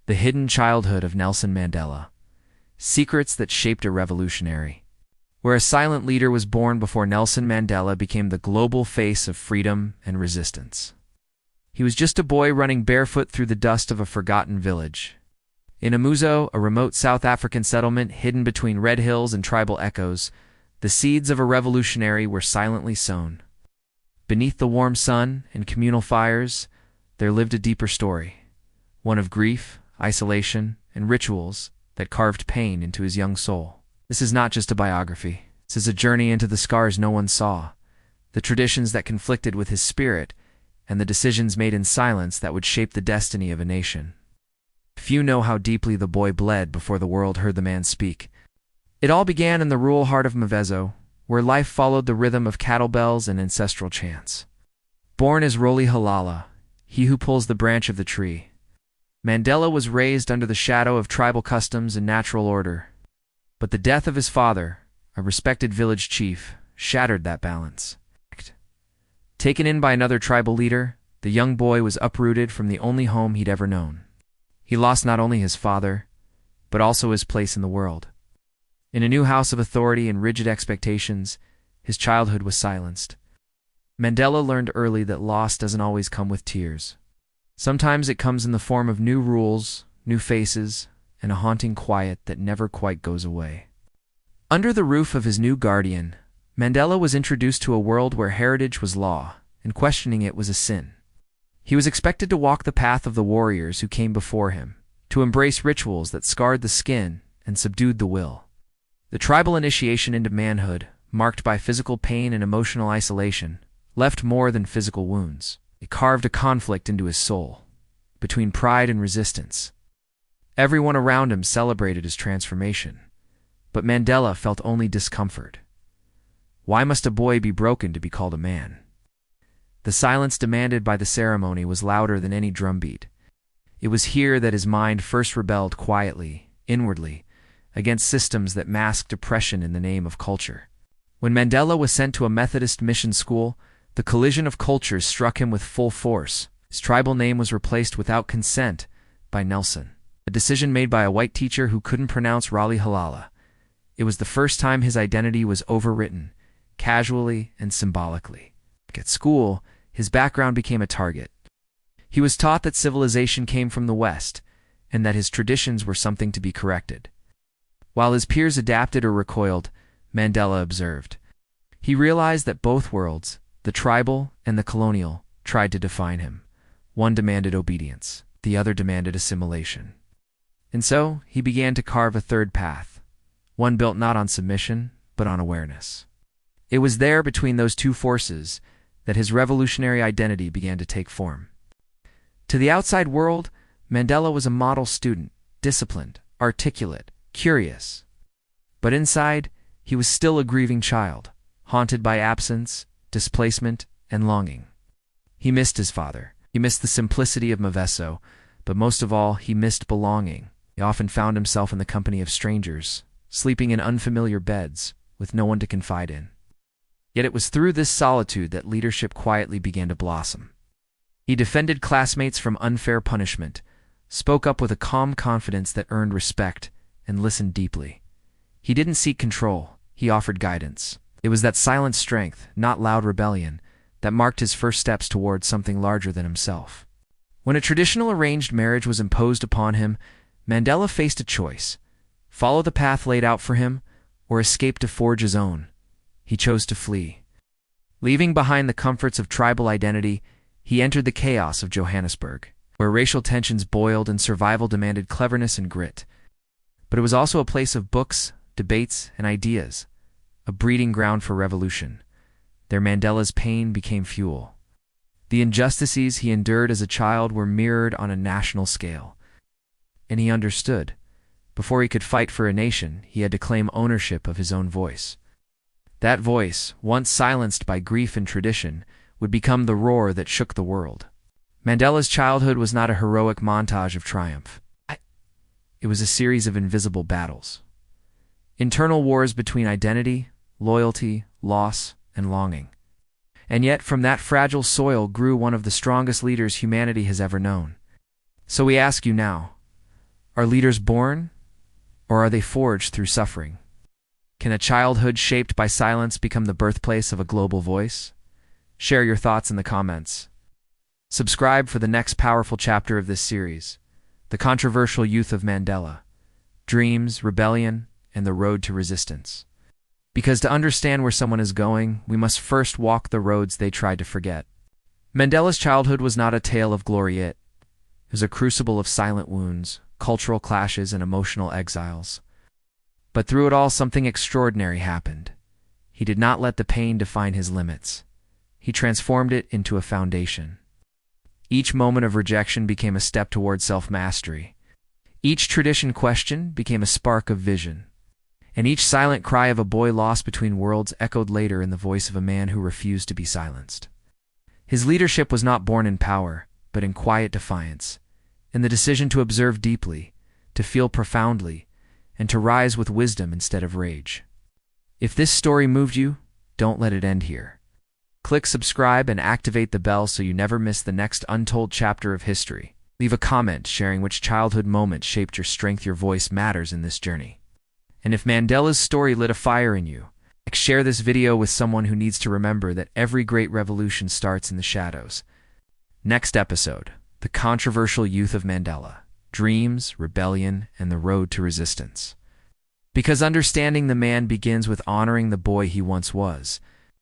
The Hidden Childhood of Nelson Mandela. Secrets that shaped a revolutionary. Where a silent leader was born before Nelson Mandela became the global face of freedom and resistance. He was just a boy running barefoot through the dust of a forgotten village. In Mvezo, a remote South African settlement hidden between red hills and tribal echoes, the seeds of a revolutionary were silently sown. Beneath the warm sun and communal fires, there lived a deeper story, one of grief, isolation, and rituals that carved pain into his young soul. This is not just a biography. This is a journey into the scars no one saw, the traditions that conflicted with his spirit, and the decisions made in silence that would shape the destiny of a nation. Few know how deeply the boy bled before the world heard the man speak. It all began in the rural heart of Mvezo, where life followed the rhythm of cattle bells and ancestral chants. Born as Rolihlahla, he who pulls the branch of the tree, Mandela was raised under the shadow of tribal customs and natural order. But the death of his father, a respected village chief, shattered that balance. Taken in by another tribal leader, the young boy was uprooted from the only home he'd ever known. He lost not only his father, but also his place in the world. In a new house of authority and rigid expectations, his childhood was silenced. Mandela learned early that loss doesn't always come with tears. Sometimes it comes in the form of new rules, new faces, and a haunting quiet that never quite goes away. Under the roof of his new guardian, Mandela was introduced to a world where heritage was law, and questioning it was a sin. He was expected to walk the path of the warriors who came before him, to embrace rituals that scarred the skin and subdued the will. The tribal initiation into manhood, marked by physical pain and emotional isolation, left more than physical wounds. It carved a conflict into his soul, between pride and resistance. Everyone around him celebrated his transformation, but Mandela felt only discomfort. Why must a boy be broken to be called a man? The silence demanded by the ceremony was louder than any drumbeat. It was here that his mind first rebelled quietly, inwardly, against systems that masked oppression in the name of culture. When Mandela was sent to a Methodist mission school, the collision of cultures struck him with full force. His tribal name was replaced without consent by Nelson, a decision made by a white teacher who couldn't pronounce Rolihlahla. It was the first time his identity was overwritten, casually and symbolically. At school, his background became a target. He was taught that civilization came from the West, and that his traditions were something to be corrected. While his peers adapted or recoiled, Mandela observed. He realized that both worlds, the tribal and the colonial, tried to define him. One demanded obedience, the other demanded assimilation. And so, he began to carve a third path, one built not on submission, but on awareness. It was there, between those two forces, that his revolutionary identity began to take form. To the outside world, Mandela was a model student, disciplined, articulate, curious. But inside, he was still a grieving child, haunted by absence, displacement, and longing. He missed his father. He missed the simplicity of Mvezo, but most of all, he missed belonging. He often found himself in the company of strangers, sleeping in unfamiliar beds, with no one to confide in. Yet it was through this solitude that leadership quietly began to blossom. He defended classmates from unfair punishment, spoke up with a calm confidence that earned respect, and listened deeply. He didn't seek control, he offered guidance. It was that silent strength, not loud rebellion, that marked his first steps towards something larger than himself. When a traditional arranged marriage was imposed upon him, Mandela faced a choice: follow the path laid out for him, or escape to forge his own. He chose to flee. Leaving behind the comforts of tribal identity, he entered the chaos of Johannesburg, where racial tensions boiled and survival demanded cleverness and grit. But it was also a place of books, debates, and ideas, a breeding ground for revolution. There Mandela's pain became fuel. The injustices he endured as a child were mirrored on a national scale. And he understood. Before he could fight for a nation, he had to claim ownership of his own voice. That voice, once silenced by grief and tradition, would become the roar that shook the world. Mandela's childhood was not a heroic montage of triumph. It was a series of invisible battles. Internal wars between identity, loyalty, loss, and longing. And yet, from that fragile soil grew one of the strongest leaders humanity has ever known. So we ask you now, Are leaders born, or are they forged through suffering? Can a childhood shaped by silence become the birthplace of a global voice? Share your thoughts in the comments. Subscribe for the next powerful chapter of this series, The Controversial Youth of Mandela, Dreams, Rebellion, and the Road to Resistance. Because to understand where someone is going, we must first walk the roads they tried to forget. Mandela's childhood was not a tale of glory. It was a crucible of silent wounds, cultural clashes, and emotional exiles. But through it all, something extraordinary happened. He did not let the pain define his limits. He transformed it into a foundation. Each moment of rejection became a step toward self-mastery. Each tradition questioned became a spark of vision. And each silent cry of a boy lost between worlds echoed later in the voice of a man who refused to be silenced. His leadership was not born in power, but in quiet defiance, in the decision to observe deeply, to feel profoundly, and to rise with wisdom instead of rage. If this story moved you, don't let it end here. Click subscribe and activate the bell so you never miss the next untold chapter of history. Leave a comment sharing which childhood moment shaped your strength. Your voice matters in this journey. And if Mandela's story lit a fire in you, share this video with someone who needs to remember that every great revolution starts in the shadows. Next episode, The Controversial Youth of Mandela, Dreams, Rebellion, and the Road to Resistance. Because understanding the man begins with honoring the boy he once was.